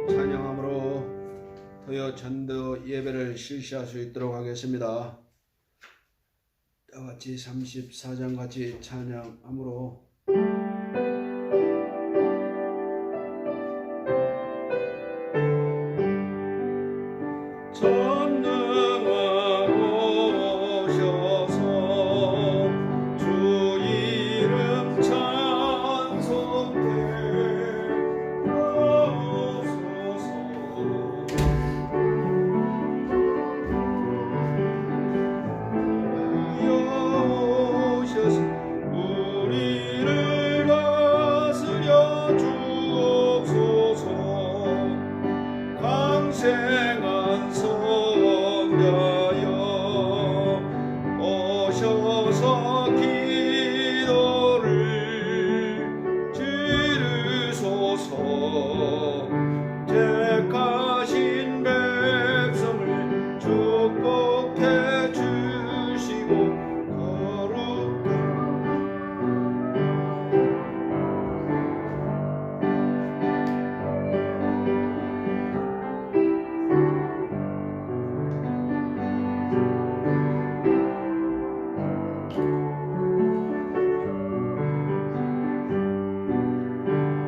찬양함으로 토요 전도 예배를 실시할 수 있도록 하겠습니다. 다같이 34장 같이 찬양함으로 강생한 성자여 오셔서 기도를 들으소서. 택하신 백성을 축복해 주시고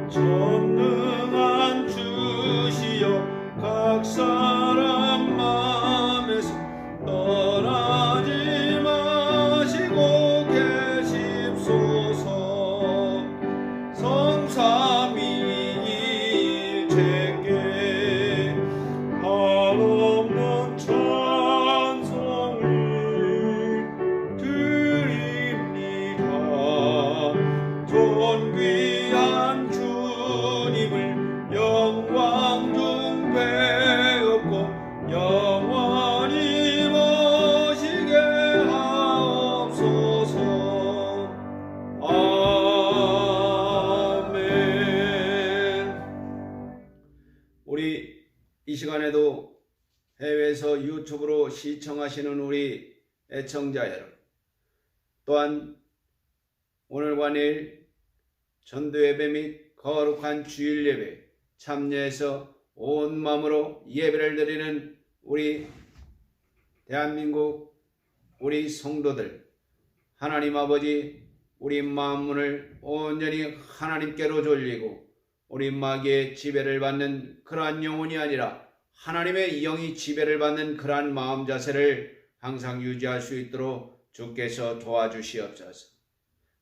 전능한 주시여 각 사람 마음에서 떠나지 마시고 계십소서. 성삼위일체께 한없는 찬송을 드립니다. 존귀한 주님을 영광 중 배웠고 영원히 모시게 하옵소서. 아멘. 우리 이 시간에도 해외에서 유튜브로 시청하시는 우리 애청자 여러분, 또한 오늘과 내일 전도예배 및 거룩한 주일예배 참여해서 온 마음으로 예배를 드리는 우리 대한민국 우리 성도들, 하나님 아버지 우리 마음문을 온전히 하나님께로 돌리고 우리 마귀의 지배를 받는 그러한 영혼이 아니라 하나님의 영이 지배를 받는 그러한 마음 자세를 항상 유지할 수 있도록 주께서 도와주시옵소서.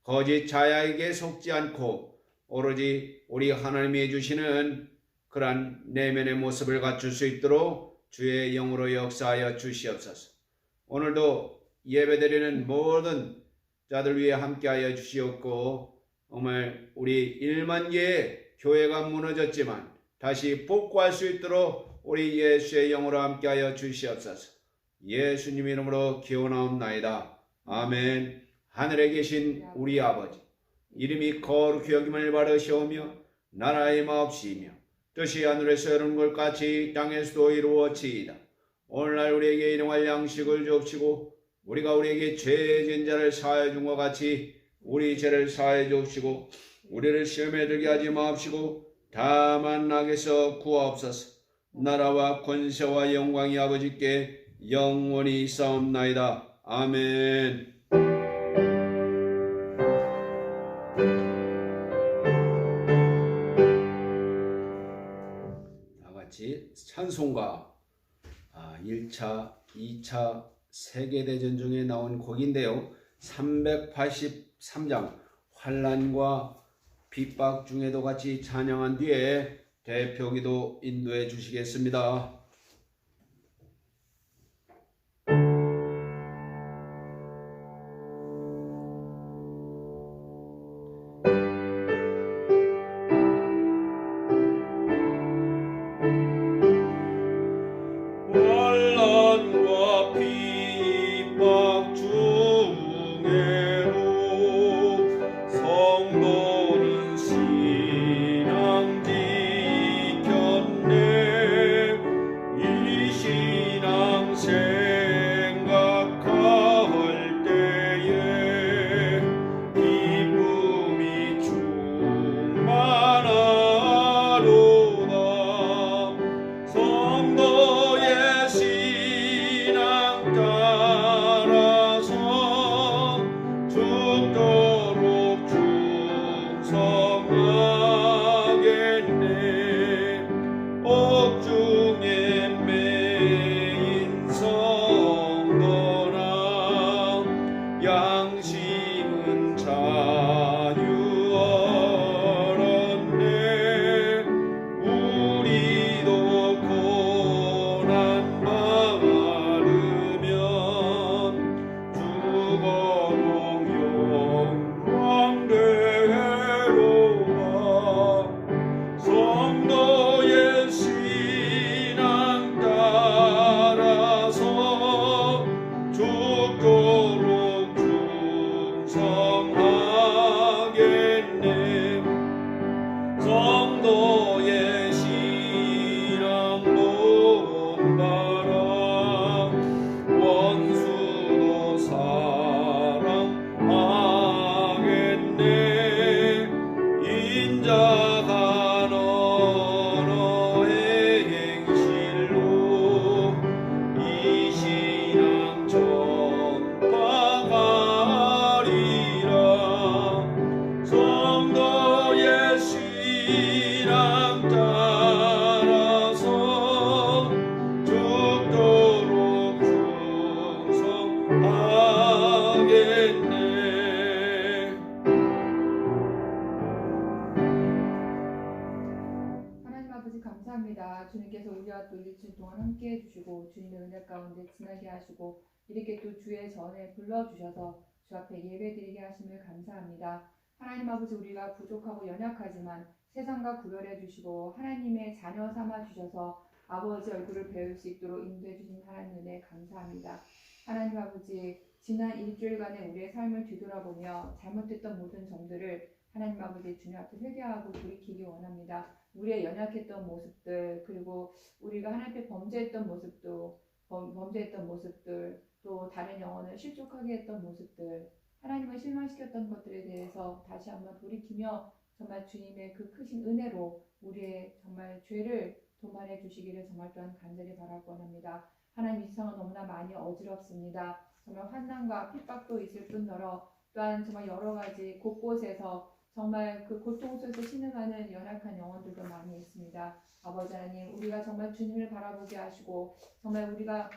거짓 자야에게 속지 않고 오로지 우리 하나님이 해주시는 그러한 내면의 모습을 갖출 수 있도록 주의 영으로 역사하여 주시옵소서. 오늘도 예배드리는 모든 자들 위해 함께하여 주시옵고, 정말 우리 1만 개의 교회가 무너졌지만 다시 복구할 수 있도록 우리 예수의 영으로 함께하여 주시옵소서. 예수님 이름으로 기원하옵나이다. 아멘. 하늘에 계신 우리 아버지, 이름이 거룩히 여김을 받으시오며 나라의 마옵시며 뜻이 하늘에서 이루는 것 같이 땅에서도 이루어지이다. 오늘날 우리에게 일용할 양식을 주옵시고 우리가 우리에게 죄 지은 자를 사하여 준 것 같이 우리 죄를 사하여 주옵시고 우리를 시험에 들게 하지 마옵시고 다만 악에서 구하옵소서. 나라와 권세와 영광이 아버지께 영원히 있사옵나이다. 아멘. 다같이 찬송가 1차, 2차 세계대전 중에 나온 곡인데요, 383장 환난과 핍박 중에도 같이 찬양한 뒤에 대표기도 인도해 주시겠습니다. 환난과 핍박 중에도 성도는 신앙 지켰네. 감사합니다. 주님께서 우리와 또 일주일 동안 함께해 주시고 주님의 은혜 가운데 지나게 하시고 이렇게 또 주의 전에 불러주셔서 주 앞에 예배드리게 하심을 감사합니다. 하나님 아버지, 우리가 부족하고 연약하지만 세상과 구별해 주시고 하나님의 자녀 삼아 주셔서 아버지 얼굴을 배울 수 있도록 인도해 주신 하나님 은혜 감사합니다. 하나님 아버지, 지난 일주일간의 우리의 삶을 뒤돌아보며 잘못됐던 모든 점들을 하나님 아버지 주님 앞에 회개하고 돌이키기 원합니다. 우리의 연약했던 모습들, 그리고 우리가 하나님 앞에 범죄했던 모습들, 또 다른 영혼을 실족하게 했던 모습들, 하나님을 실망시켰던 것들에 대해서 다시 한번 돌이키며 정말 주님의 그 크신 은혜로 우리의 정말 죄를 도말해 주시기를 정말 또한 간절히 바라고 원합니다. 하나님, 이 세상은 너무나 많이 어지럽습니다. 정말 환난과 핍박도 있을 뿐더러 또한 정말 여러 가지 곳곳에서 정말 그 고통 속에서 신음하는 연약한 영혼들도 많이 있습니다. 아버지 하나님, 우리가 정말 주님을 바라보게 하시고 정말 우리가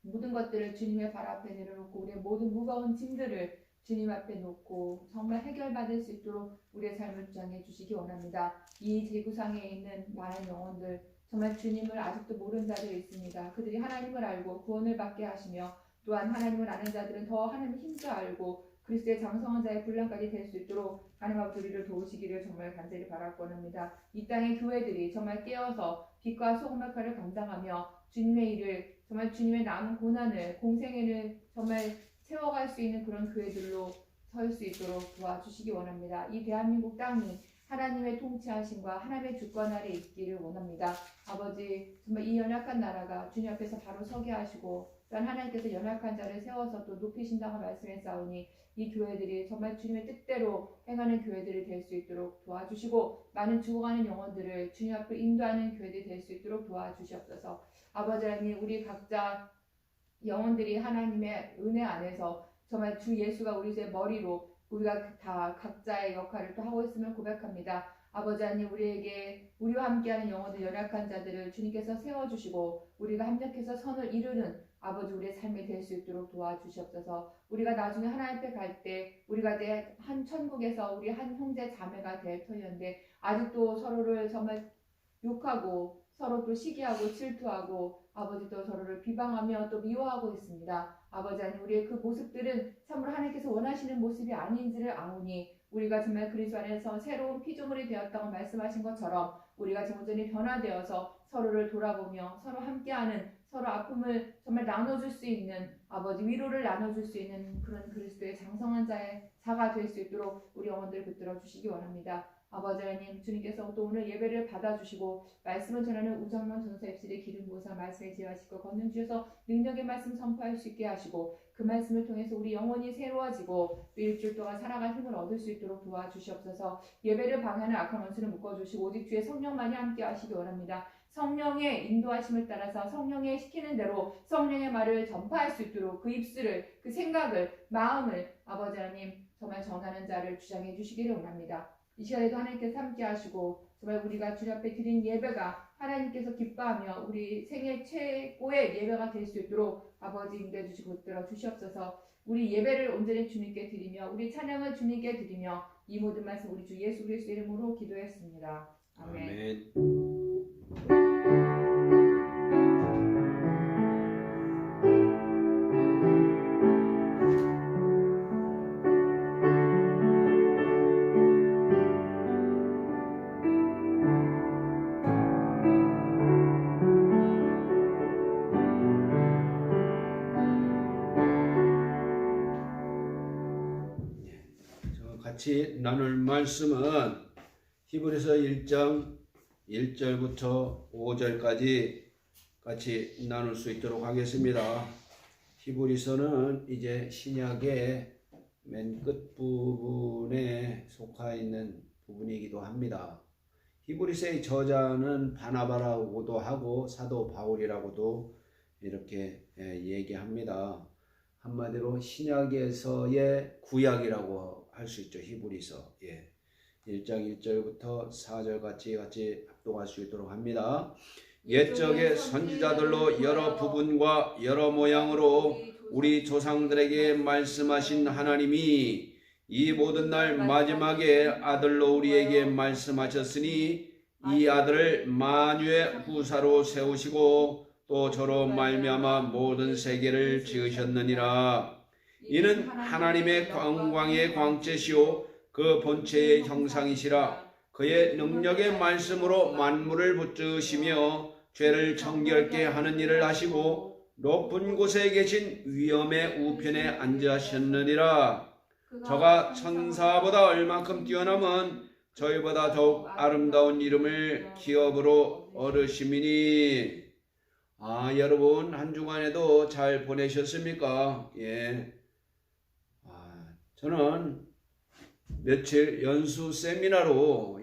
모든 것들을 주님의 발 앞에 내려놓고 우리의 모든 무거운 짐들을 주님 앞에 놓고 정말 해결받을 수 있도록 우리의 삶을 주장해 주시기 원합니다. 이 지구상에 있는 많은 영혼들, 정말 주님을 아직도 모르는 자들이 있습니다. 그들이 하나님을 알고 구원을 받게 하시며 또한 하나님을 아는 자들은 더 하나님의 힘도 알고 그리스도의 장성한 자의 분량까지 될 수 있도록 하나님 아버지 우리를 도우시기를 정말 간절히 바라고 원합니다. 이 땅의 교회들이 정말 깨어서 빛과 소금 역할을 감당하며 주님의 일을, 정말 주님의 남은 고난을, 공생애를 정말 세워갈 수 있는 그런 교회들로 설 수 있도록 도와주시기 원합니다. 이 대한민국 땅이 하나님의 통치하심과 하나님의 주권 아래 있기를 원합니다. 아버지, 정말 이 연약한 나라가 주님 앞에서 바로 서게 하시고 또한 하나님께서 연약한 자를 세워서 또 높이신다고 말씀했사오니 이 교회들이 정말 주님의 뜻대로 행하는 교회들이 될 수 있도록 도와주시고 많은 죽어가는 영혼들을 주님 앞으로 인도하는 교회들이 될 수 있도록 도와주시옵소서. 아버지 하나님, 우리 각자 영혼들이 하나님의 은혜 안에서 정말 주 예수가 우리의 머리로 우리가 다 각자의 역할을 또 하고 있음을 고백합니다. 아버지 하나님, 우리와 함께하는 영혼들, 연약한 자들을 주님께서 세워주시고 우리가 합력해서 선을 이루는 아버지 우리의 삶이 될 수 있도록 도와주시옵소서. 우리가 나중에 하나님 앞에 갈 때 우리가 내 한 천국에서 우리 한 형제 자매가 될 터였는데 아직도 서로를 정말 욕하고 서로 또 시기하고 질투하고 아버지 또 서로를 비방하며 또 미워하고 있습니다. 아버지 하나님, 우리의 그 모습들은 참으로 하나님께서 원하시는 모습이 아닌지를 아오니 우리가 정말 그리스도 안에서 새로운 피조물이 되었다고 말씀하신 것처럼 우리가 온전히 변화되어서 서로를 돌아보며 서로 함께하는, 서로 아픔을 정말 나눠줄 수 있는, 아버지 위로를 나눠줄 수 있는 그런 그리스도의 장성한 자가 될 수 있도록 우리 영혼들을 붙들어 주시기 원합니다. 아버지 하나님, 주님께서 또 오늘 예배를 받아주시고 말씀을 전하는 우정론 전사 입술의 기름 부어서 말씀에 지어하시고 걷는 주셔서 능력의 말씀 선포할 수 있게 하시고 그 말씀을 통해서 우리 영혼이 새로워지고 또 일주일 동안 살아갈 힘을 얻을 수 있도록 도와주시옵소서. 예배를 방해하는 악한 원수를 묶어주시고 오직 주의 성령만이 함께 하시기 원합니다. 성령의 인도하심을 따라서 성령의 시키는 대로 성령의 말을 전파할 수 있도록 그 입술을, 그 생각을, 마음을 아버지 하나님 정말 전하는 자를 주장해 주시기를 원합니다. 이 시간에도 하나님께서 함께 하시고 정말 우리가 주님 앞에 드린 예배가 하나님께서 기뻐하며 우리 생애 최고의 예배가 될 수 있도록 아버지 인도해 주시고 붙들어 주시옵소서. 우리 예배를 온전히 주님께 드리며 우리 찬양을 주님께 드리며 이 모든 말씀 우리 주 예수 그리스도 이름으로 기도했습니다. 아멘. 아멘. 같이 나눌 말씀은 히브리서 1장 1절부터 5절까지 같이 나눌 수 있도록 하겠습니다. 히브리서는 이제 신약의 맨 끝부분에 속하 있는 부분이기도 합니다. 히브리서의 저자는 바나바라고도 하고 사도 바울이라고도 이렇게 얘기합니다. 한마디로 신약에서의 구약이라고 할 수 있죠. 히브리서 1장 1절부터 4절 같이 합독할 수 있도록 합니다. 옛적의 선지자들로 여러 부분과 여러 모양으로 우리 조상들에게 말씀하신 하나님이 이 모든 날 마지막에 아들로 우리에게 말씀하셨으니 이 아들을 만유의 후사로 세우시고 또 저로 말미암아 모든 세계를 지으셨느니라. 이는 하나님의 광광의 광채시요 그 본체의 형상이시라. 그의 능력의 말씀으로 만물을 붙드시며 죄를 정결케 하는 일을 하시고 높은 곳에 계신 위엄의 우편에 앉으셨느니라. 저가 천사보다 얼만큼 뛰어남은 저희보다 더욱 아름다운 이름을 기업으로 얻으심이니. 여러분 한 주간에도 잘 보내셨습니까? 예. 저는 며칠 연수 세미나로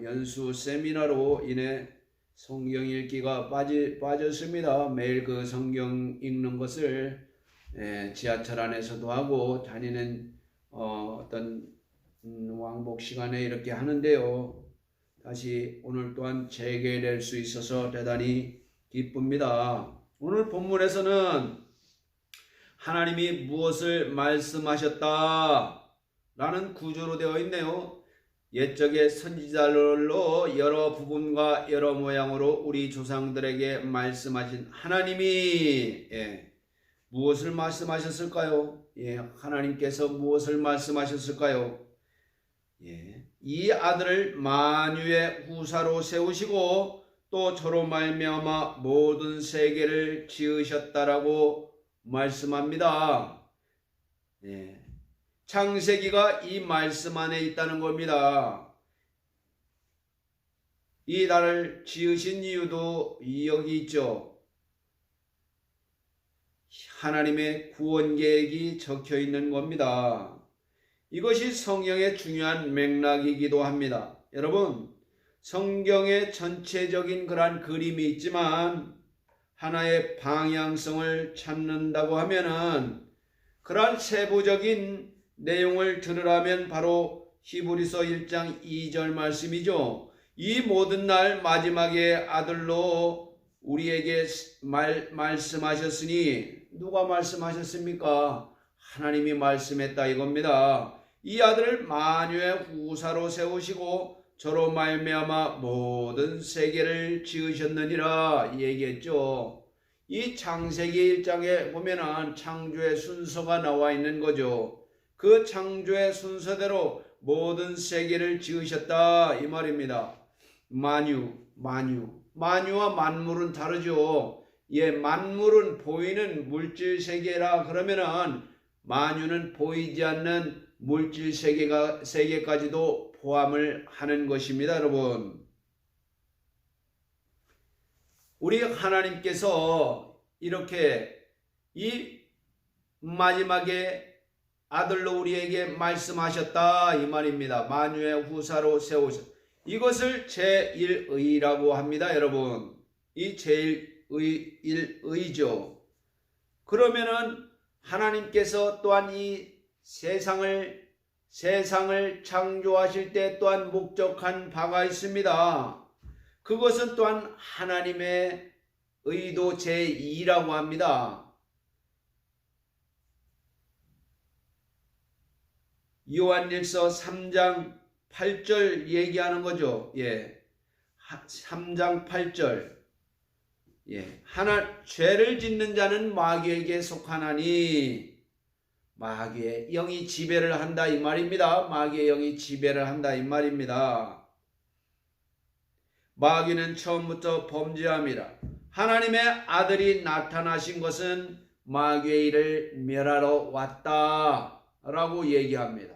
인해 성경 읽기가 빠졌습니다. 매일 그 성경 읽는 것을 지하철 안에서도 하고 다니는 어떤 왕복 시간에 이렇게 하는데요. 다시 오늘 또한 재개될 수 있어서 대단히 기쁩니다. 오늘 본문에서는 하나님이 무엇을 말씀하셨다 라는 구조로 되어 있네요. 옛적의 선지자들로 여러 부분과 여러 모양으로 우리 조상들에게 말씀하신 하나님이 무엇을 말씀하셨을까요? 하나님께서 무엇을 말씀하셨을까요? 이 아들을 만유의 후사로 세우시고 또 저로 말미암아 모든 세계를 지으셨다라고 말씀합니다. 창세기가 이 말씀 안에 있다는 겁니다. 이 나를 지으신 이유도 여기 있죠. 하나님의 구원 계획이 적혀 있는 겁니다. 이것이 성경의 중요한 맥락이기도 합니다. 여러분, 성경의 전체적인 그러한 그림이 있지만 하나의 방향성을 찾는다고 하면은 그러한 세부적인 내용을 들으라면 바로 히브리서 1장 2절 말씀이죠. 이 모든 날 마지막에 아들로 우리에게 말씀하셨으니 누가 말씀하셨습니까? 하나님이 말씀했다 이겁니다. 이 아들을 만유의 후사로 세우시고 저로 말미암아 모든 세계를 지으셨느니라 얘기했죠. 이 창세기 1장에 보면은 창조의 순서가 나와 있는 거죠. 그 창조의 순서대로 모든 세계를 지으셨다 이 말입니다. 만유와 만물은 다르죠. 만물은 보이는 물질 세계라 그러면은 만유는 보이지 않는 물질 세계까지도 포함을 하는 것입니다, 여러분. 우리 하나님께서 이렇게 이 마지막에 아들로 우리에게 말씀하셨다 이 말입니다. 만유의 후사로 세우셨. 이것을 제1의라고 합니다, 여러분. 이 제1의죠. 그러면은 하나님께서 또한 이 세상을 창조하실 때 또한 목적한 바가 있습니다. 그것은 또한 하나님의 의도 제2라고 합니다. 요한일서 3장 8절 얘기하는 거죠. 3장 8절. 죄를 짓는 자는 마귀에게 속하나니 마귀의 영이 지배를 한다 이 말입니다. 마귀의 영이 지배를 한다 이 말입니다. 마귀는 처음부터 범죄함이라. 하나님의 아들이 나타나신 것은 마귀의 일을 멸하러 왔다라고 얘기합니다.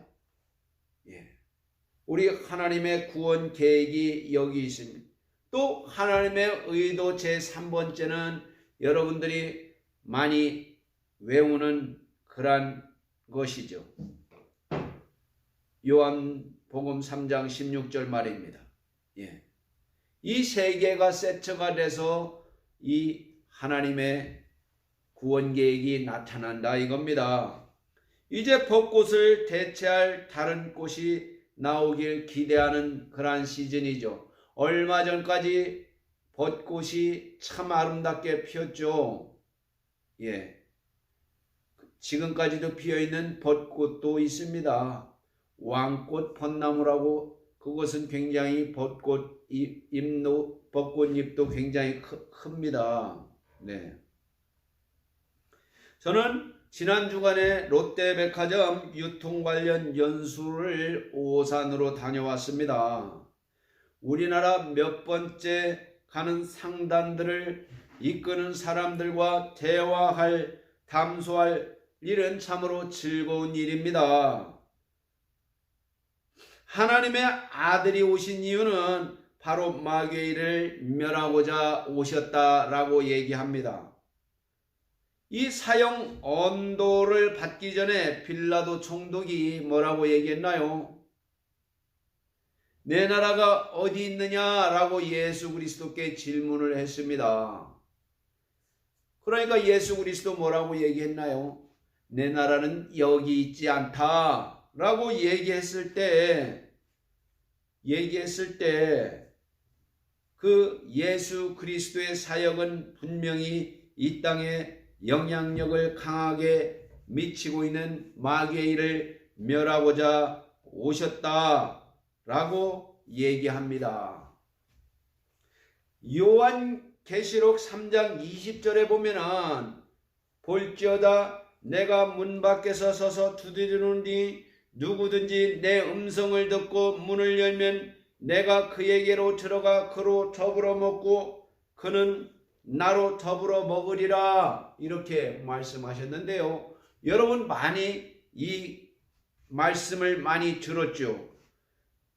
우리 하나님의 구원 계획이 여기 있습니다. 또 하나님의 의도 제3번째는 여러분들이 많이 외우는 그런 것이죠. 요한복음 3장 16절 말입니다. 이 세계가 세처가 돼서 이 하나님의 구원 계획이 나타난다 이겁니다. 이제 벚꽃을 대체할 다른 꽃이 나오길 기대하는 그러한 시즌이죠. 얼마 전까지 벚꽃이 참 아름답게 피었죠. 지금까지도 피어있는 벚꽃도 있습니다. 왕꽃 벚나무라고 그것은 굉장히 벚꽃잎도 굉장히 큽니다. 네. 저는 지난 주간에 롯데백화점 유통 관련 연수를 오산으로 다녀왔습니다. 우리나라 몇 번째 가는 상단들을 이끄는 사람들과 대화할, 담소할 일은 참으로 즐거운 일입니다. 하나님의 아들이 오신 이유는 바로 마귀를 멸하고자 오셨다라고 얘기합니다. 이 사형 언도를 받기 전에 빌라도 총독이 뭐라고 얘기했나요? 내 나라가 어디 있느냐라고 예수 그리스도께 질문을 했습니다. 그러니까 예수 그리스도 뭐라고 얘기했나요? 내 나라는 여기 있지 않다라고 얘기했을 때 그 예수 그리스도의 사역은 분명히 이 땅에 영향력을 강하게 미치고 있는 마귀의 일을 멸하고자 오셨다라고 얘기합니다. 요한계시록 3장 20절에 보면은 볼지어다 내가 문 밖에서 서서 두드리노니 누구든지 내 음성을 듣고 문을 열면 내가 그에게로 들어가 그로 더불어 먹고 그는 나로 더불어 먹으리라 이렇게 말씀하셨는데요. 여러분 많이 이 말씀을 많이 들었죠.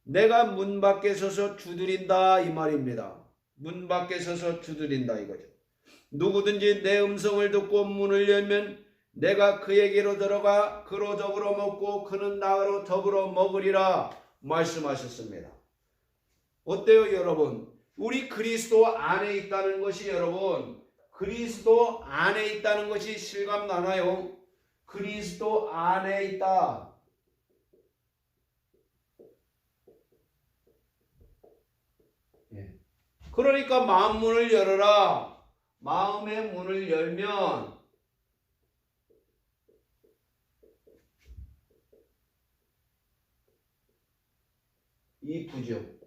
내가 문 밖에 서서 두드린다 이 말입니다. 문 밖에 서서 두드린다 이거죠. 누구든지 내 음성을 듣고 문을 열면 내가 그에게로 들어가 그로 더불어 먹고 그는 나로 더불어 먹으리라 말씀하셨습니다. 어때요 여러분? 우리 그리스도 안에 있다는 것이 여러분 그리스도 안에 있다는 것이 실감 나나요? 그리스도 안에 있다. 그러니까 마음 문을 열어라. 마음의 문을 열면 이쁘죠.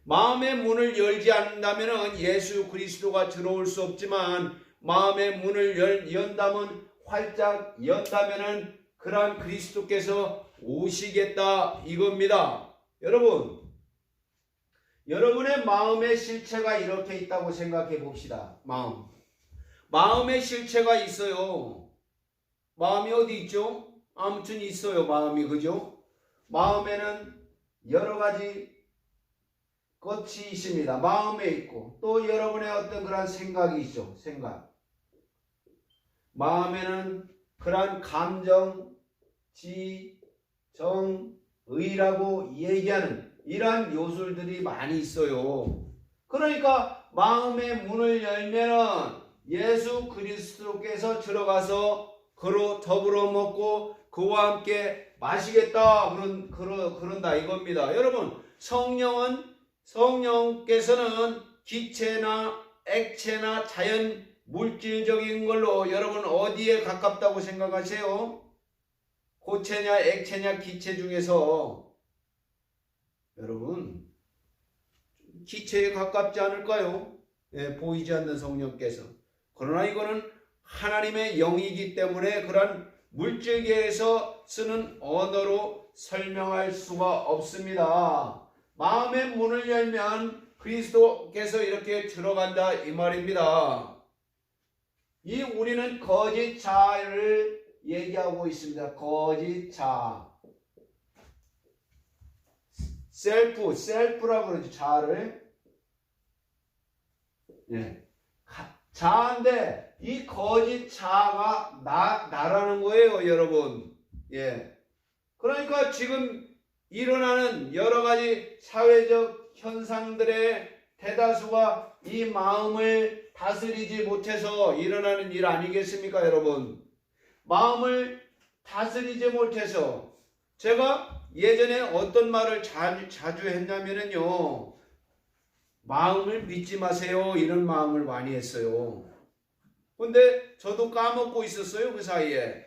마음의 문을 열지 않는다면 예수 그리스도가 들어올 수 없지만 마음의 문을 연다면 활짝 연다면 그러한 그리스도께서 오시겠다 이겁니다. 여러분 여러분의 마음의 실체가 이렇게 있다고 생각해 봅시다. 마음의 실체가 있어요. 마음이 어디 있죠? 아무튼 있어요. 마음이 그죠? 마음에는 여러 가지 것이 있습니다. 마음에 있고 또 여러분의 어떤 그런 생각이 있죠. 생각. 마음에는 그런 감정, 지, 정, 의라고 얘기하는 이러한 요소들이 많이 있어요. 그러니까 마음의 문을 열면은 예수 그리스도께서 들어가서 그로 더불어 먹고 그와 함께 마시겠다 그런다 이겁니다. 여러분 성령께서는 기체나 액체나 자연 물질적인 걸로 여러분 어디에 가깝다고 생각하세요? 고체냐 액체냐 기체 중에서 여러분 기체에 가깝지 않을까요? 보이지 않는 성령께서. 그러나 이거는 하나님의 영이기 때문에 그런 물질계에서 쓰는 언어로 설명할 수가 없습니다. 마음의 문을 열면 그리스도께서 이렇게 들어간다 이 말입니다. 이 우리는 거짓 자를 얘기하고 있습니다. 거짓 자. 셀프라고 그러죠. 자를. 자인데 이 거짓 자가 나라는 거예요, 여러분. 그러니까 지금 일어나는 여러 가지 사회적 현상들의 대다수가 이 마음을 다스리지 못해서 일어나는 일 아니겠습니까, 여러분? 마음을 다스리지 못해서 제가 예전에 어떤 말을 자주 했냐면요. 마음을 믿지 마세요. 이런 마음을 많이 했어요. 근데 저도 까먹고 있었어요. 그 사이에.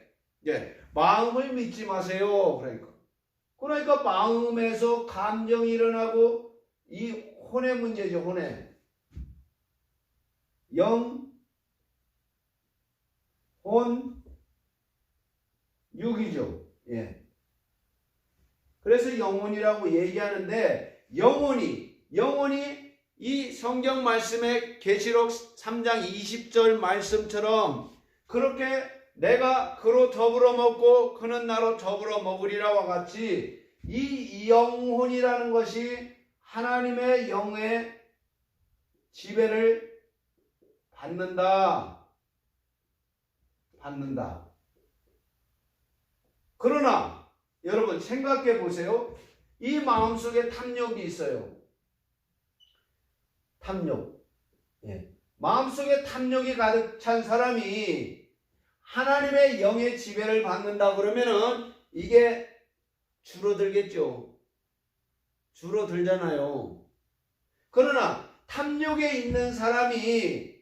마음을 믿지 마세요. 그러니까. 그러니까 마음에서 감정이 일어나고 이 혼의 문제죠. 혼의 영, 혼, 육이죠. 예. 그래서 영혼이라고 얘기하는데 영혼이 이 성경 말씀의 계시록 3장 20절 말씀처럼 그렇게 내가 그로 더불어 먹고 그는 나로 더불어 먹으리라와 같이 이 영혼이라는 것이 하나님의 영의 지배를 받는다. 그러나 여러분 생각해 보세요. 이 마음속에 탐욕이 있어요. 탐욕. 예. 마음속에 탐욕이 가득 찬 사람이 하나님의 영의 지배를 받는다 그러면은 이게 줄어들겠죠. 줄어들잖아요. 그러나 탐욕에 있는 사람이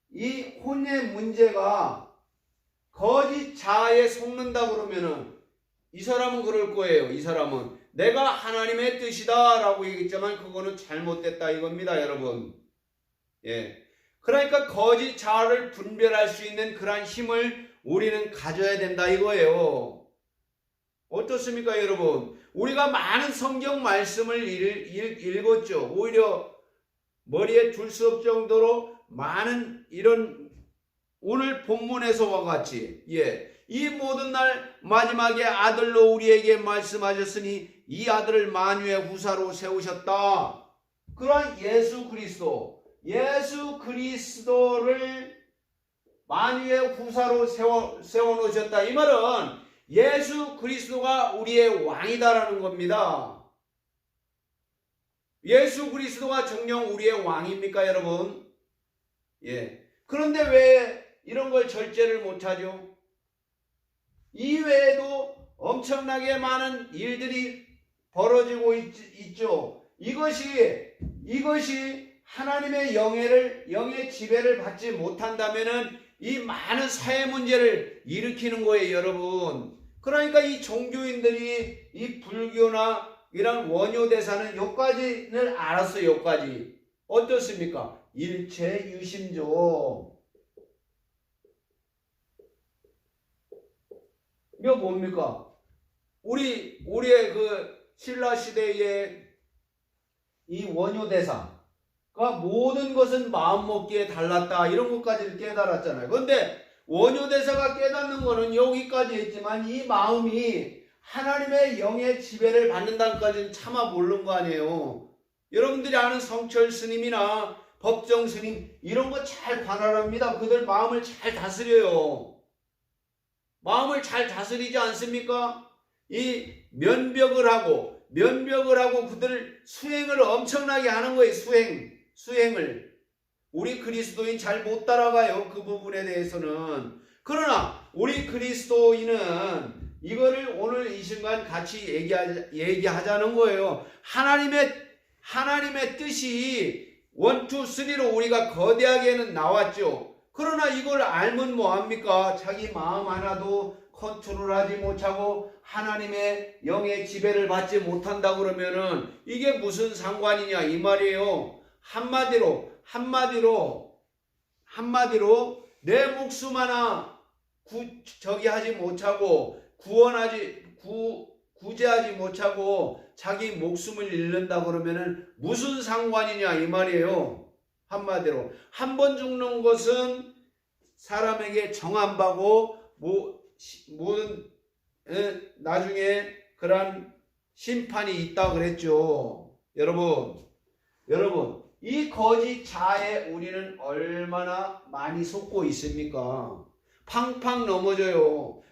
이 혼의 문제가 거짓 자아에 속는다 그러면은 이 사람은 그럴 거예요. 이 사람은 내가 하나님의 뜻이다 라고 얘기했지만 그거는 잘못됐다 이겁니다, 여러분. 예. 그러니까 거짓 자아를 분별할 수 있는 그러한 힘을 우리는 가져야 된다 이거예요. 어떻습니까, 여러분? 우리가 많은 성경 말씀을 읽었죠. 오히려 머리에 둘 수 없을 정도로 많은 이런 오늘 본문에서와 같이 이 모든 날 마지막에 아들로 우리에게 말씀하셨으니 이 아들을 만유의 후사로 세우셨다. 그러한 예수 그리스도를 만유의 후사로 세워놓으셨다. 이 말은 예수 그리스도가 우리의 왕이다라는 겁니다. 예수 그리스도가 정녕 우리의 왕입니까, 여러분? 예. 그런데 왜 이런 걸 절제를 못하죠? 이외에도 엄청나게 많은 일들이 벌어지고 있죠. 이것이 하나님의 영의 지배를 받지 못한다면은 이 많은 사회 문제를 일으키는 거예요, 여러분. 그러니까 이 종교인들이 이 불교나 이런 원효 대사는 여기까지는 알았어요. 여기까지. 어떻습니까? 일체 유심조. 이거 뭡니까? 우리의 그 신라 시대의 이 원효 대사가 모든 것은 마음 먹기에 달랐다 이런 것까지 깨달았잖아요. 그런데 원효 대사가 깨닫는 거는 여기까지 했지만 이 마음이 하나님의 영의 지배를 받는다까지는 차마 모르는 거 아니에요. 여러분들이 아는 성철 스님이나 법정 스님 이런 거 잘 관할합니다. 그들 마음을 잘 다스려요. 마음을 잘 다스리지 않습니까? 이 면벽을 하고 그들 수행을 엄청나게 하는 거예요. 수행을. 우리 그리스도인 잘 못 따라가요. 그 부분에 대해서는. 그러나 우리 그리스도인은 이거를 오늘 이 순간 같이 얘기하자는 거예요. 하나님의 뜻이 1, 2, 3로 우리가 거대하게는 나왔죠. 그러나 이걸 알면 뭐합니까? 자기 마음 하나도 컨트롤하지 못하고 하나님의 영의 지배를 받지 못한다 그러면은 이게 무슨 상관이냐 이 말이에요. 한마디로 내 목숨 하나 하지 못하고 구제하지 못하고 자기 목숨을 잃는다 그러면은 무슨 상관이냐 이 말이에요. 한마디로 한 번 죽는 것은 사람에게 정함받고 모든 나중에 그런 심판이 있다 그랬죠. 여러분 이 거짓 자아에 우리는 얼마나 많이 속고 있습니까? 팡팡 넘어져요.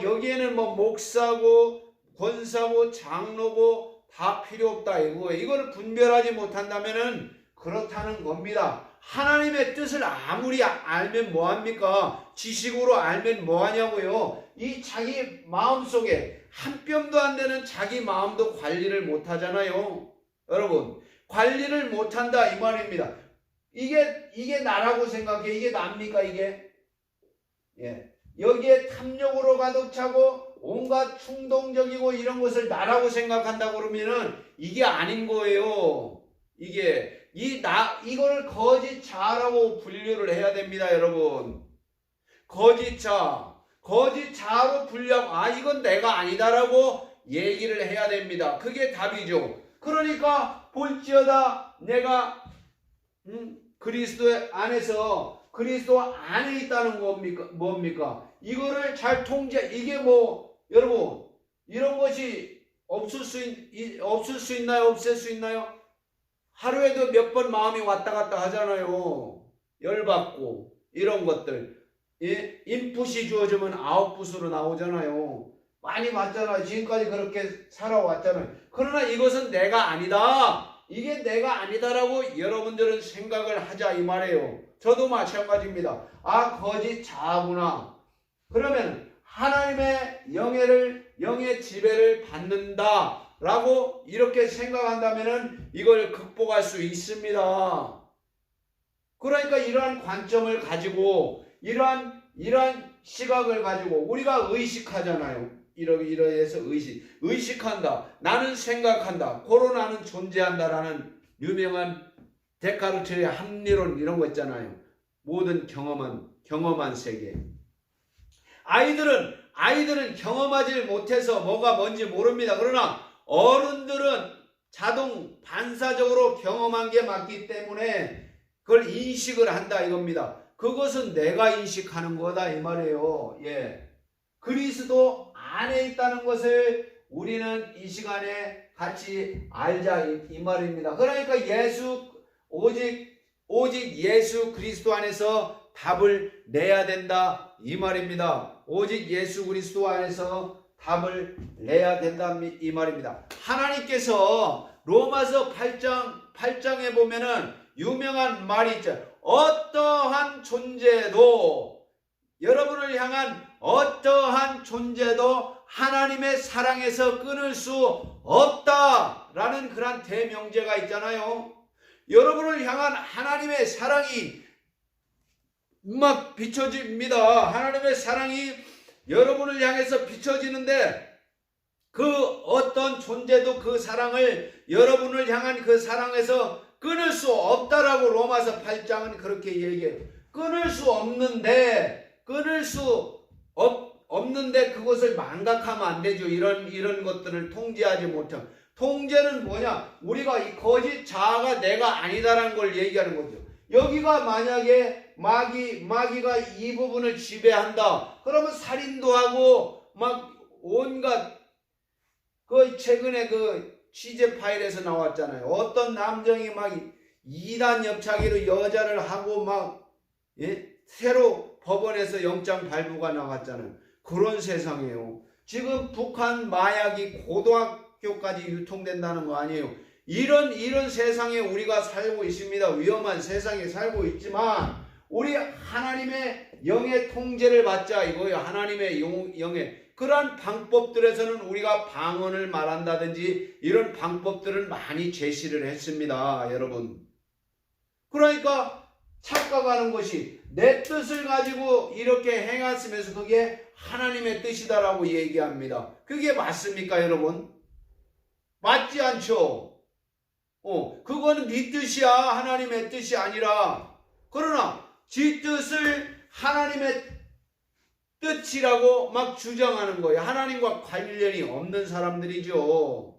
여기에는 뭐 목사고 권사고 장로고 다 필요 없다 이거예요. 이거를 분별하지 못한다면은 그렇다는 겁니다. 하나님의 뜻을 아무리 알면 뭐합니까? 지식으로 알면 뭐하냐고요? 이 자기 마음속에 한 뼘도 안 되는 자기 마음도 관리를 못하잖아요. 여러분 관리를 못한다 이 말입니다. 이게 나라고 생각해. 이게 납니까 이게? 예. 여기에 탐욕으로 가득 차고 온갖 충동적이고 이런 것을 나라고 생각한다고 그러면은 이게 아닌 거예요. 이거를 거짓 자라고 분류를 해야 됩니다, 여러분. 거짓 자로 분류하고 이건 내가 아니다라고 얘기를 해야 됩니다. 그게 답이죠. 그러니까 볼지어다 내가 그리스도 안에 있다는 뭡니까? 이거를 잘 이게 여러분 이런 것이 없을 수 있나요? 없을 수 있나요? 하루에도 몇 번 마음이 왔다 갔다 하잖아요. 열받고 이런 것들. 인풋이 주어지면 아웃풋으로 나오잖아요. 많이 봤잖아요. 지금까지 그렇게 살아왔잖아요. 그러나 이것은 내가 아니다. 이게 내가 아니다라고 여러분들은 생각을 하자 이 말이에요. 저도 마찬가지입니다. 거짓 자아구나. 그러면 하나님의 영의 지배를 받는다라고 이렇게 생각한다면은 이걸 극복할 수 있습니다. 그러니까 이러한 관점을 가지고 이러한 시각을 가지고 우리가 의식하잖아요. 이러해서 의식한다. 나는 생각한다. 고로 나는 존재한다라는 유명한 데카르트의 합리론 이런 거 있잖아요. 모든 경험한 세계. 아이들은 경험하지 못해서 뭐가 뭔지 모릅니다. 그러나 어른들은 반사적으로 경험한 게 맞기 때문에 그걸 인식을 한다 이겁니다. 그것은 내가 인식하는 거다 이 말이에요. 그리스도 안에 있다는 것을 우리는 이 시간에 같이 알자 이 말입니다. 그러니까 오직 예수 그리스도 안에서 답을 내야 된다 이 말입니다. 오직 예수 그리스도 안에서 답을 내야 된다 이 말입니다. 하나님께서 로마서 8장에 보면은 유명한 말이 있죠. 어떠한 존재도 여러분을 향한 어떠한 존재도 하나님의 사랑에서 끊을 수 없다라는 그런 대명제가 있잖아요. 여러분을 향한 하나님의 사랑이 막 비춰집니다. 하나님의 사랑이 여러분을 향해서 비춰지는데 그 어떤 존재도 그 사랑을 여러분을 향한 그 사랑에서 끊을 수 없다라고 로마서 8장은 그렇게 얘기해요. 끊을 수 없는데 그것을 망각하면 안 되죠. 이런 것들을 통제하지 못하면. 통제는 뭐냐? 우리가 이 거짓 자아가 내가 아니다라는 걸 얘기하는 거죠. 여기가 만약에 마귀가 이 부분을 지배한다. 그러면 살인도 하고 막 온갖 최근에 취재 파일에서 나왔잖아요. 어떤 남정이 막 이단 옆차기로 여자를 하고 새로 법원에서 영장 발부가 나왔잖아요. 그런 세상이에요. 지금 북한 마약이 고등학교까지 유통된다는 거 아니에요. 이런 세상에 우리가 살고 있습니다. 위험한 세상에 살고 있지만 우리 하나님의 영의 통제를 받자 이거예요. 하나님의 영의 그러한 방법들에서는 우리가 방언을 말한다든지 이런 방법들을 많이 제시를 했습니다. 여러분. 그러니까 착각하는 것이 내 뜻을 가지고 이렇게 행했으면서 그게 하나님의 뜻이다라고 얘기합니다. 그게 맞습니까, 여러분? 맞지 않죠? 그거는 네 뜻이야. 하나님의 뜻이 아니라. 그러나 지 뜻을 하나님의 뜻이라고 막 주장하는 거예요. 하나님과 관련이 없는 사람들이죠.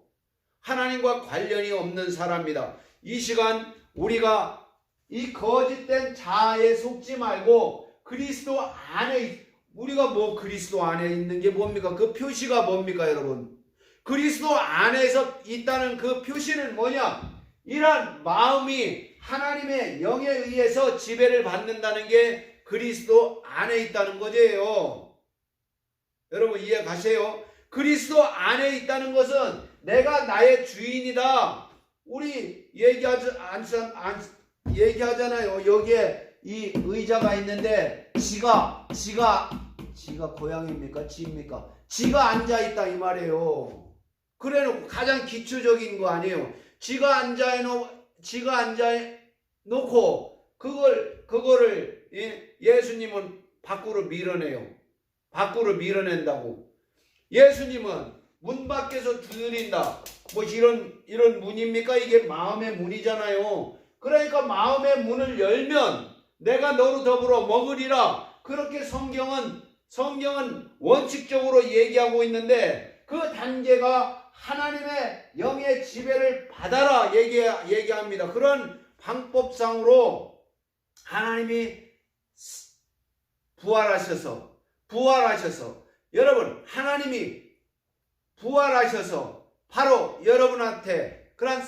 하나님과 관련이 없는 사람이다. 이 시간 우리가 이 거짓된 자아에 속지 말고 그리스도 안에 우리가 그리스도 안에 있는 게 뭡니까? 그 표시가 뭡니까, 여러분? 그리스도 안에서 있다는 그 표시는 뭐냐? 이러한 마음이 하나님의 영에 의해서 지배를 받는다는 게 그리스도 안에 있다는 거죠. 여러분 이해 가세요? 그리스도 안에 있다는 것은 내가 나의 주인이다. 우리 얘기하잖아요. 여기에 이 의자가 있는데 지가 고양이입니까? 지입니까? 지가 앉아있다 이 말이에요. 그래놓고 가장 기초적인 거 아니에요. 지가 앉아놓고 그거를 예수님은 밖으로 밀어내요. 밖으로 밀어낸다고. 예수님은 문 밖에서 두드린다. 뭐 이런 문입니까? 이게 마음의 문이잖아요. 그러니까 마음의 문을 열면 내가 너로 더불어 먹으리라. 그렇게 성경은 원칙적으로 얘기하고 있는데 그 단계가 하나님의 영의 지배를 받아라 얘기합니다. 그런 방법상으로 하나님이 부활하셔서 여러분, 하나님이 부활하셔서 바로 여러분한테 그런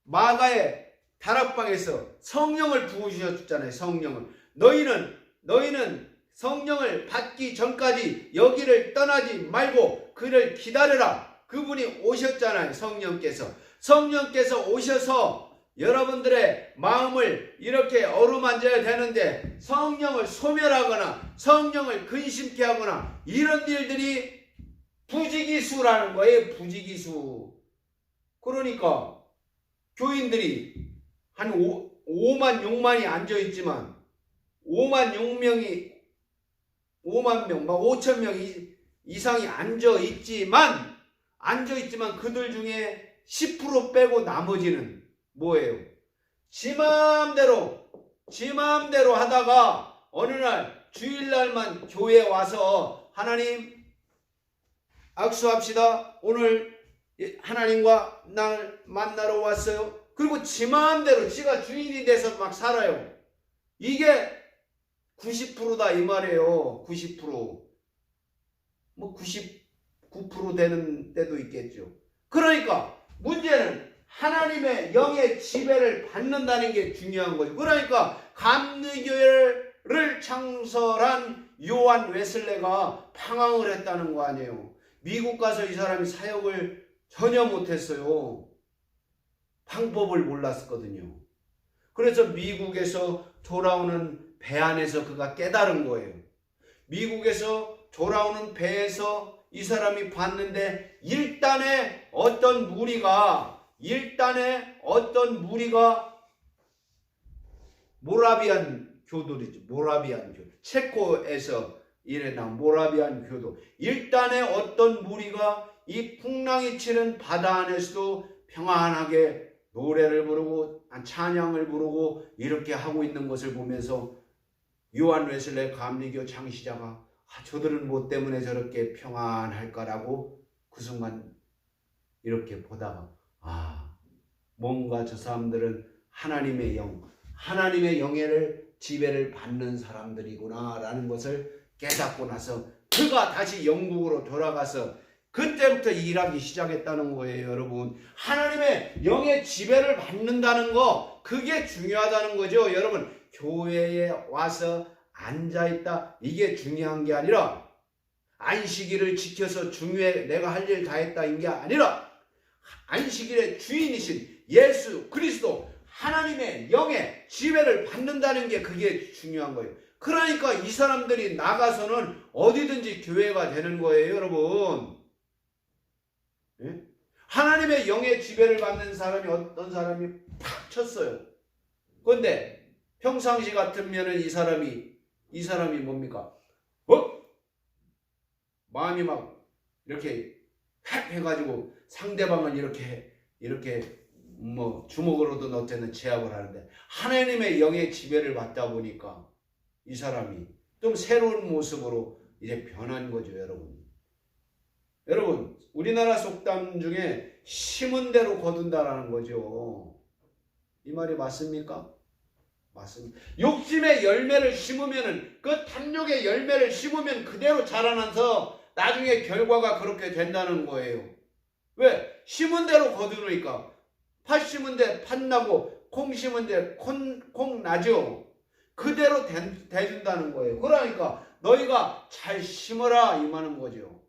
마가의 다락방에서 성령을 부으셨잖아요. 성령을. 너희는 성령을 받기 전까지 여기를 떠나지 말고 그를 기다려라. 그분이 오셨잖아요. 성령께서 오셔서 여러분들의 마음을 이렇게 어루만져야 되는데 성령을 소멸하거나 성령을 근심케 하거나 이런 일들이 부지기수라는 거예요. 부지기수. 그러니까 교인들이 한 5만 6만이 앉아있지만 5만 6명, 막 5천 명 이상이 앉아있지만 그들 중에 10% 빼고 나머지는 뭐예요? 지 마음대로 하다가 어느 날 주일날만 교회에 와서 하나님 악수합시다. 오늘 하나님과 날 만나러 왔어요. 그리고 지 마음대로 지가 주인이 돼서 막 살아요. 이게 90%다 이 말이에요. 90%. 뭐 99% 되는 때도 있겠죠. 그러니까 문제는 하나님의 영의 지배를 받는다는 게 중요한 거죠. 그러니까 감리교회를 창설한 요한 웨슬레가 방황을 했다는 거 아니에요. 미국 가서 이 사람이 사역을 전혀 못했어요. 방법을 몰랐거든요. 그래서 미국에서 돌아오는 배 안에서 그가 깨달은 거예요. 미국에서 돌아오는 배에서 이 사람이 봤는데 일단에 어떤 무리가 모라비안 교도들이죠. 모라비안 교도. 체코에서 일어난 모라비안 교도. 일단에 어떤 무리가 이 풍랑이 치는 바다 안에서도 평안하게 노래를 부르고 찬양을 부르고 이렇게 하고 있는 것을 보면서 요한 웨슬레 감리교 창시자가 저들은 뭐 때문에 저렇게 평안할까라고 그 순간 이렇게 보다가 뭔가 저 사람들은 하나님의 영의 지배를 받는 사람들이구나 라는 것을 깨닫고 나서 그가 다시 영국으로 돌아가서 그때부터 일하기 시작했다는 거예요. 여러분, 하나님의 영의 지배를 받는다는 거 그게 중요하다는 거죠. 여러분, 교회에 와서 앉아있다 이게 중요한 게 아니라 안식일을 지켜서 중요해 내가 할 일 다 했다 이게 아니라 안식일의 주인이신 예수 그리스도 하나님의 영의 지배를 받는다는 게 그게 중요한 거예요. 그러니까 이 사람들이 나가서는 어디든지 교회가 되는 거예요. 여러분, 예? 하나님의 영의 지배를 받는 사람이 어떤 사람이 팍 쳤어요. 그런데 평상시 같으면은 이 사람이 뭡니까? 마음이 막 이렇게 해가지고 상대방을 이렇게 뭐 주먹으로도 넣자는 제압을 하는데 하나님의 영의 지배를 받다 보니까 이 사람이 좀 새로운 모습으로 이제 변한 거죠. 여러분, 우리나라 속담 중에 심은 대로 거둔다라는 거죠. 이 말이 맞습니까? 맞습니다. 욕심의 열매를 심으면은 그 탐욕의 열매를 심으면 그대로 자라나서 나중에 결과가 그렇게 된다는 거예요. 왜? 심은 대로 거두니까 팥 심은 데 팥 나고 콩 심은 데 콩 나죠. 그대로 돼준다는 거예요. 그러니까 너희가 잘 심어라 이 말인 거죠.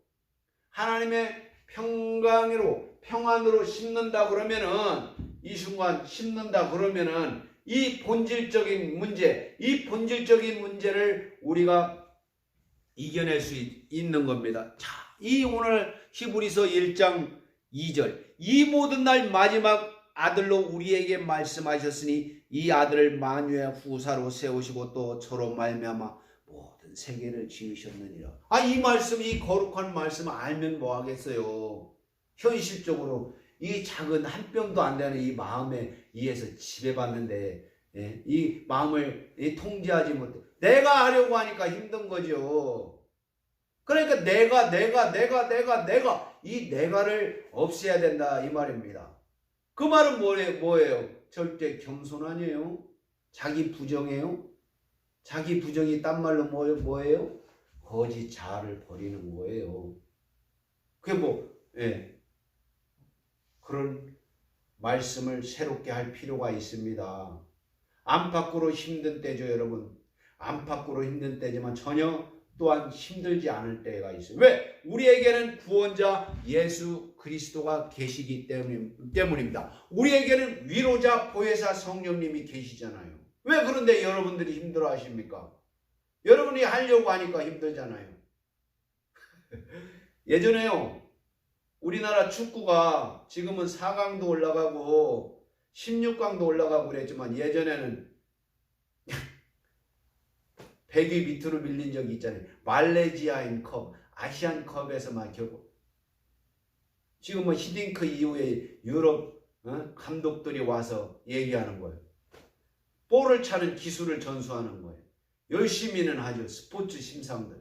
하나님의 평안으로 심는다 그러면은 이 순간 심는다 그러면은 이 본질적인 문제를 우리가 이겨낼 수 있는 겁니다. 자, 이 오늘 히브리서 1장 2절 이 모든 날 마지막 아들로 우리에게 말씀하셨으니 이 아들을 만유의 후사로 세우시고 또 저로 말미암아 모든 세계를 지으셨느니라. 이 말씀, 이 거룩한 말씀을 알면 뭐 하겠어요? 현실적으로 이 작은 한 뼘도 안 되는 이 마음에 의해서 지배받는데, 이 마음을 통제하지 못해. 내가 하려고 하니까 힘든 거죠. 그러니까 내가 이 내가를 없애야 된다 이 말입니다. 그 말은 뭐예요? 절대 겸손 아니에요? 자기 부정이에요? 자기 부정이 딴 말로 뭐예요? 거짓 자아를 버리는 거예요. 그게 그런 말씀을 새롭게 할 필요가 있습니다. 안팎으로 힘든 때죠, 여러분. 안팎으로 힘든 때지만 전혀 또한 힘들지 않을 때가 있어요. 왜? 우리에게는 구원자 예수 그리스도가 계시기 때문입니다. 우리에게는 위로자 보혜사 성령님이 계시잖아요. 왜 그런데 여러분들이 힘들어 하십니까? 여러분이 하려고 하니까 힘들잖아요. 예전에요, 우리나라 축구가 지금은 4강도 올라가고 16강도 올라가고 그랬지만 예전에는 100위 밑으로 밀린 적이 있잖아요. 말레이시아인컵, 아시안컵에서만 결국. 지금은 히딩크 이후에 유럽 감독들이 와서 얘기하는 거예요. 볼을 차는 기술을 전수하는 거예요. 열심히는 하죠. 스포츠 심상들.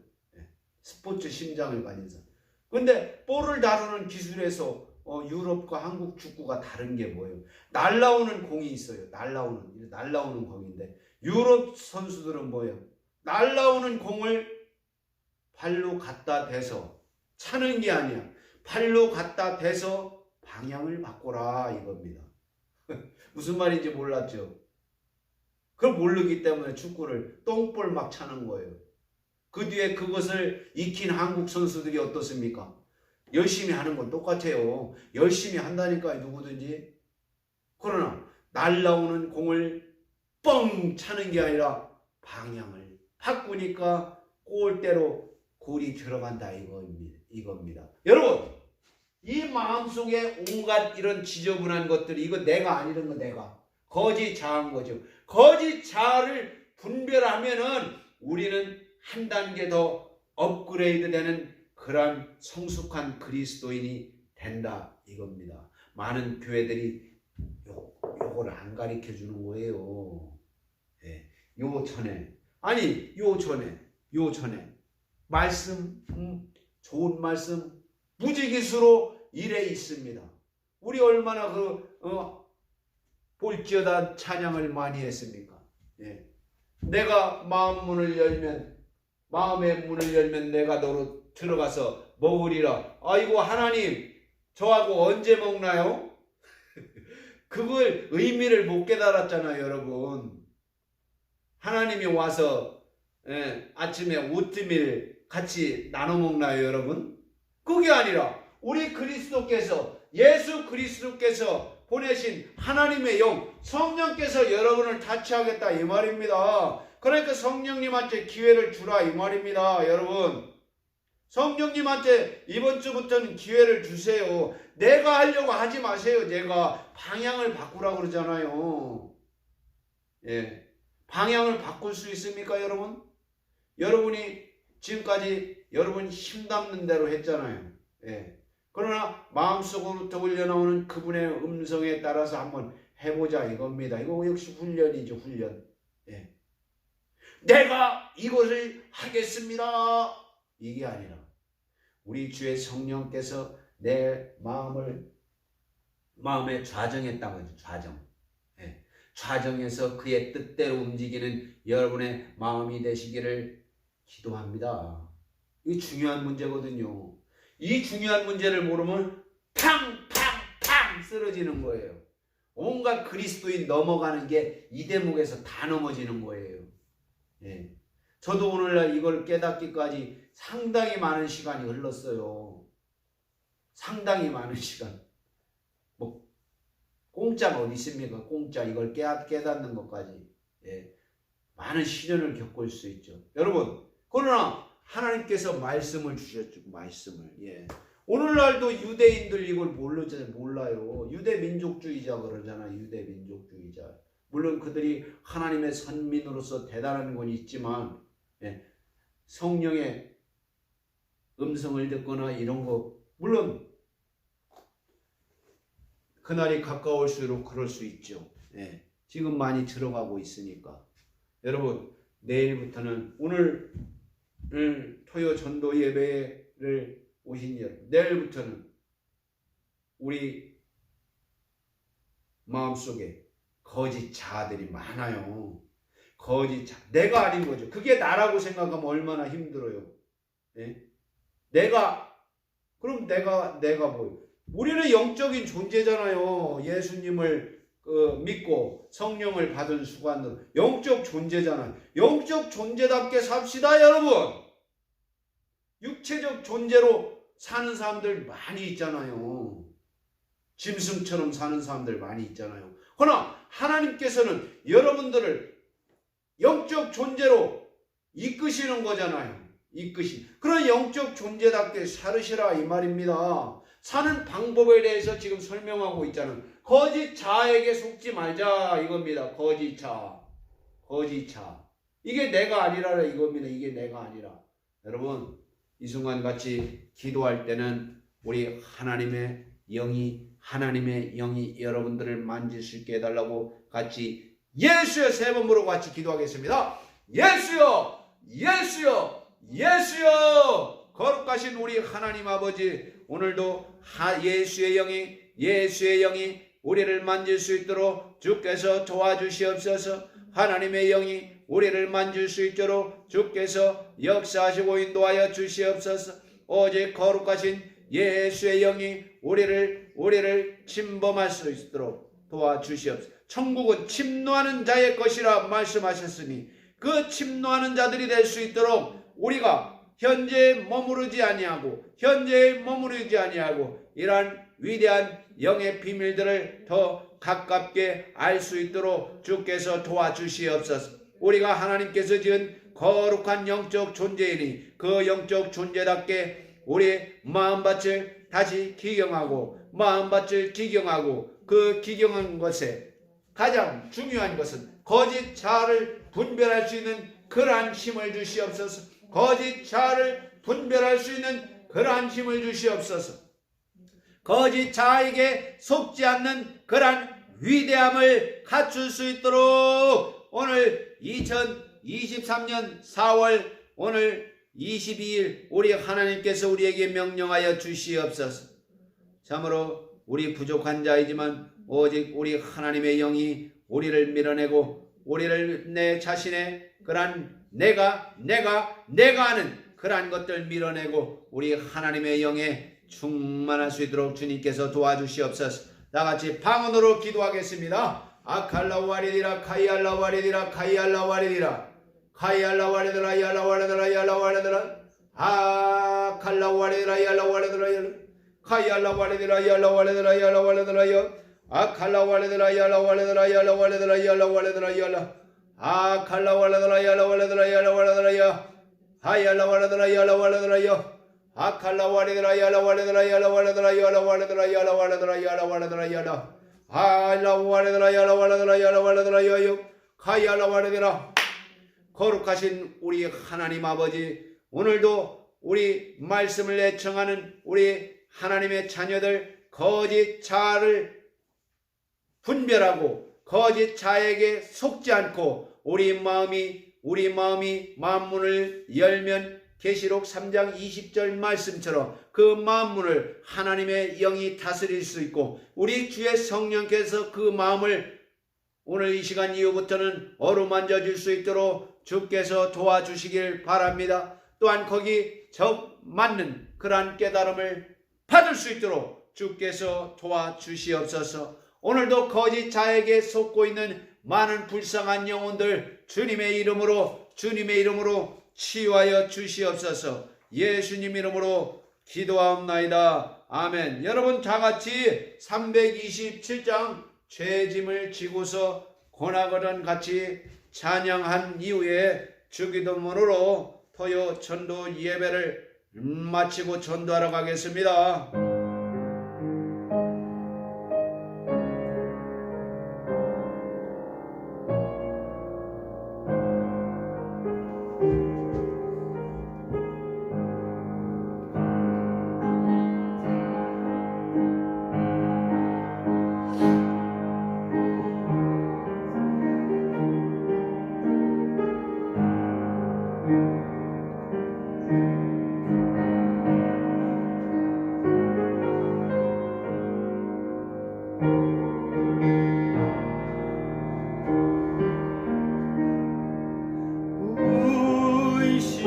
스포츠 심장을 가진 사람. 근데 볼을 다루는 기술에서 유럽과 한국 축구가 다른 게 뭐예요? 날라오는 공이 있어요. 날라오는 공인데 유럽 선수들은 뭐예요? 날라오는 공을 발로 갖다 대서 차는 게 아니야. 발로 갖다 대서 방향을 바꿔라 이겁니다. 무슨 말인지 몰랐죠? 그걸 모르기 때문에 축구를 똥볼 막 차는 거예요. 그 뒤에 그것을 익힌 한국 선수들이 어떻습니까? 열심히 하는 건 똑같아요. 열심히 한다니까 누구든지. 그러나 날라오는 공을 뻥 차는 게 아니라 방향을 바꾸니까 골대로 골이 들어간다 이겁니다. 여러분, 이 마음속에 온갖 이런 지저분한 것들이 이거 내가 아니란 거 내가 거짓 자아인 거죠. 거짓 자아를 분별하면은 우리는 한 단계 더 업그레이드 되는 그러한 성숙한 그리스도인이 된다 이겁니다. 많은 교회들이 요걸 안 가르쳐 주는 거예요. 요 전에 말씀, 좋은 말씀 무지기수로 일해 있습니다. 우리 얼마나 볼지어다 찬양을 많이 했습니까? 내가 마음의 문을 열면 내가 너로 들어가서 먹으리라. 아이고 하나님, 저하고 언제 먹나요? 그걸 의미를 못 깨달았잖아요, 여러분. 하나님이 와서 아침에 오트밀 같이 나눠 먹나요, 여러분? 그게 아니라 우리 그리스도께서, 예수 그리스도께서 보내신 하나님의 영, 성령께서 여러분을 타치하겠다 이 말입니다. 그러니까 성령님한테 기회를 주라 이 말입니다, 여러분. 성령님한테 이번 주부터는 기회를 주세요. 내가 하려고 하지 마세요. 내가 방향을 바꾸라 그러잖아요. 방향을 바꿀 수 있습니까, 여러분? 여러분이 지금까지 여러분 힘담는 대로 했잖아요. 그러나 마음속으로부터 흘려나오는 그분의 음성에 따라서 한번 해보자 이겁니다. 이거 역시 훈련이죠, 훈련. 내가 이것을 하겠습니다. 이게 아니라 우리 주의 성령께서 내 마음에 좌정했다는 거죠. 좌정해서 그의 뜻대로 움직이는 여러분의 마음이 되시기를 기도합니다. 이게 중요한 문제거든요. 이 중요한 문제를 모르면 팡팡팡 쓰러지는 거예요. 온갖 그리스도인 넘어가는 게 이 대목에서 다 넘어지는 거예요. 저도 오늘날 이걸 깨닫기까지 상당히 많은 시간이 흘렀어요. 상당히 많은 시간. 공짜가 어디 있습니까? 공짜 이걸 깨닫는 것까지. 많은 시련을 겪을 수 있죠. 여러분, 그러나 하나님께서 말씀을 주셨죠. 말씀을. 오늘날도 유대인들 이걸 몰라요. 유대민족주의자 그러잖아요. 유대민족주의자. 물론 그들이 하나님의 선민으로서 대단한 건 있지만 성령의 음성을 듣거나 이런 거, 물론 그날이 가까울수록 그럴 수 있죠. 예, 지금 많이 들어가고 있으니까. 여러분, 내일부터는 오늘 토요 전도 예배를 오신 여러분, 내일부터는 우리 마음속에 거짓 자아들이 많아요. 거짓 자, 내가 아닌 거죠. 그게 나라고 생각하면 얼마나 힘들어요. 예? 그럼 내가 뭐요? 우리는 영적인 존재잖아요. 예수님을 믿고 성령을 받은 수관들, 영적 존재잖아요. 영적 존재답게 삽시다, 여러분. 육체적 존재로 사는 사람들 많이 있잖아요. 짐승처럼 사는 사람들 많이 있잖아요. 그러나 하나님께서는 여러분들을 영적 존재로 이끄시는 거잖아요. 그런 영적 존재답게 살으시라 이 말입니다. 사는 방법에 대해서 지금 설명하고 있잖아요. 거짓 자에게 속지 말자 이겁니다. 거짓 자. 이게 내가 아니라 이겁니다. 이게 내가 아니라. 여러분, 이 순간 같이 기도할 때는 우리 하나님의 영이 여러분들을 만질 수 있게 해달라고 같이 예수여 3번 부르고 같이 기도하겠습니다. 예수여, 예수여, 예수여. 거룩하신 우리 하나님 아버지, 오늘도 예수의 영이 우리를 만질 수 있도록 주께서 도와주시옵소서. 하나님의 영이 우리를 만질 수 있도록 주께서 역사하시고 인도하여 주시옵소서. 오직 거룩하신 예수의 영이 우리를 침범할 수 있도록 도와주시옵소서. 천국은 침노하는 자의 것이라 말씀하셨으니 그 침노하는 자들이 될 수 있도록 우리가 현재에 머무르지 아니하고 이러한 위대한 영의 비밀들을 더 가깝게 알 수 있도록 주께서 도와주시옵소서. 우리가 하나님께서 지은 거룩한 영적 존재이니 그 영적 존재답게 우리의 마음밭을 다시 기경하고 그 기경한 것에 가장 중요한 것은 거짓 자아를 분별할 수 있는 그러한 힘을 주시옵소서. 거짓 자아를 분별할 수 있는 그러한 힘을 주시옵소서. 거짓 자아에게 속지 않는 그러한 위대함을 갖출 수 있도록 오늘 2023년 4월 오늘 22일 우리 하나님께서 우리에게 명령하여 주시옵소서. 참으로 우리 부족한 자이지만 오직 우리 하나님의 영이 우리를 밀어내고 우리를 내 자신의 그러한 내가 하는 그러한 것들 밀어내고 우리 하나님의 영에 충만할 수 있도록 주님께서 도와주시옵소서. 다같이 방언으로 기도하겠습니다. 아칼라와리디라 카이알라와리디라 카이알라와리디라 카이알라와리디라 야라와리디라 야라와리디라 아칼라와리디라 야라와리디라 카이알라와리디라 야라와리디라 야라와리디라 아칼라와리디라 야라와리디라 야라와리디라 야라와리디라 야라 아칼라와리디라 야라와리디라 야라와리디라 야 하이알라와리디라 야라와리디라 야 아칼라와리드라 야라와리드라 야라와리드라 야라와리드라 야라와리드라 야라와리드라 야라 하일라와리드라 야라와리드라 야라와리드라 야요 카이알라와리드라. 거룩하신 우리 하나님 아버지, 오늘도 우리 말씀을 애청하는 우리 하나님의 자녀들 거짓 자아를 분별하고 거짓 자에게 속지 않고 우리 마음이 마음문을 열면 계시록 3장 20절 말씀처럼 그 마음문을 하나님의 영이 다스릴 수 있고 우리 주의 성령께서 그 마음을 오늘 이 시간 이후부터는 어루만져 줄 수 있도록 주께서 도와주시길 바랍니다. 또한 거기 맞는 그러한 깨달음을 받을 수 있도록 주께서 도와주시옵소서. 오늘도 거짓 자에게 속고 있는 많은 불쌍한 영혼들 주님의 이름으로 치유하여 주시옵소서. 예수님 이름으로 기도하옵나이다. 아멘. 여러분 다같이 327장 죄짐을 지고서 고나거든 같이 찬양한 이후에 주기도문으로 토요 전도 예배를 마치고 전도하러 가겠습니다.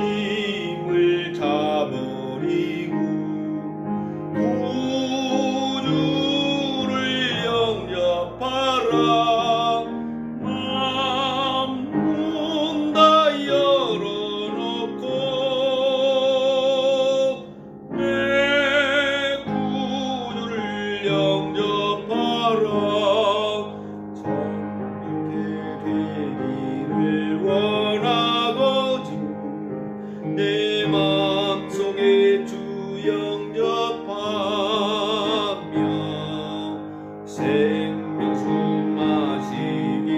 의심을 다 버리고 구주를 영접하라. 문 다 열어놓고 내 구주를 영접하라. 정직해 되기를 원하거든 내 마음속에 주 영접하며 생명수 마시기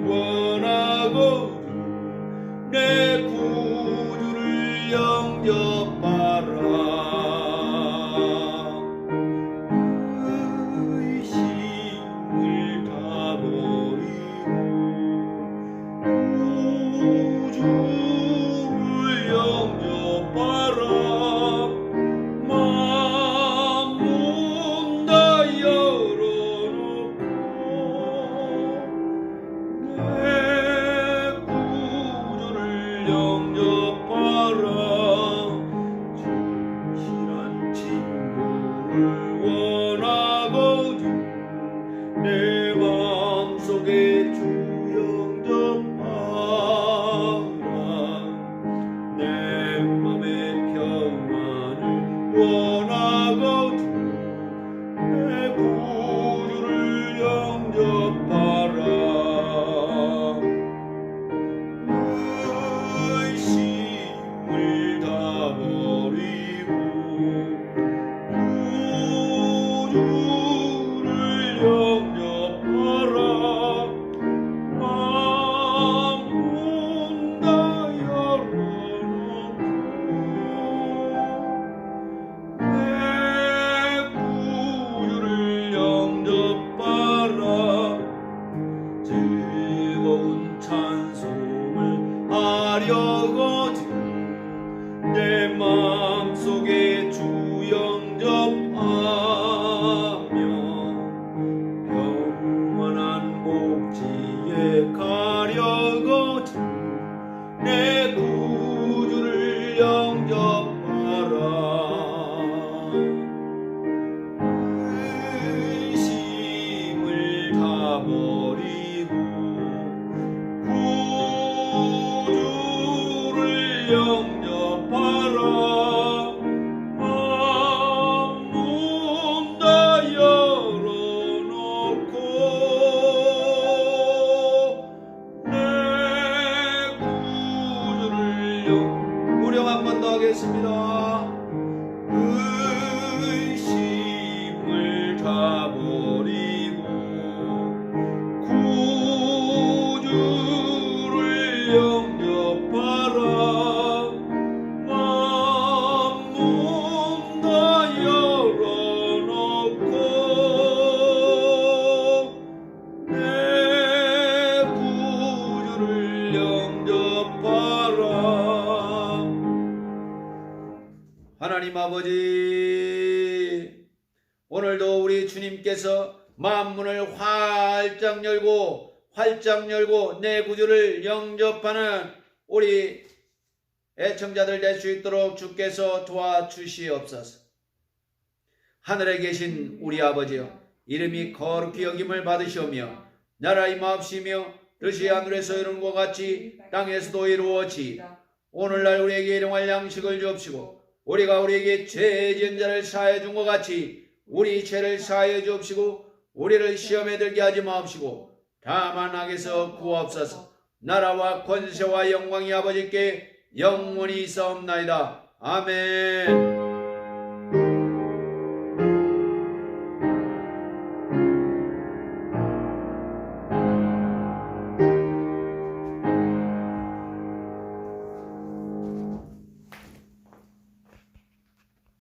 원하거든 내 구주를 영접하라. 의심을 다 버리고 구주를 영접하라. 마음 문 다 열어놓고 내 구주를 영접하라. 진실한 친구를 원하거든 내 마음속에 주 영접하라. 내 맘의 평안을 원하거든 내 구주를 영접하라. 의심을 다 버리고 구주를 영접하라. 마음 문 다 열어놓고 내 구주를 영접하라. 즐거운 찬송을 하려거든 내 마음속에 주 영접하며 영원한 복지에 가려거든 내 구주를 영접하라. 의심을 다 버리고 구주를 영접하라. 마음 문 다 열어놓고 내 구주를 무령 한 번 더 하겠습니다. 의심을 다 버리고 구주를 영접하라. 마음 문 다 열어놓고 내 구주를 영접하라. 하나님 아버지, 오늘도 우리 주님께서 만문을 활짝 열고 내 구주를 영접하는 우리 애청자들 될 수 있도록 주께서 도와주시옵소서. 하늘에 계신 우리 아버지여, 이름이 거룩히 여김을 받으시오며 나라의 마옵시며 뜻이 하늘에서 이루는 것 같이 땅에서도 이루어지. 오늘날 우리에게 일용할 양식을 주옵시고 우리가 우리에게 죄 지은 자를 사하여 준 것 같이 우리 죄를 사하여 주옵시고 우리를 시험에 들게 하지 마옵시고 다만 악에서 구하옵소서. 나라와 권세와 영광이 아버지께 영원히 있사옵나이다. 아멘.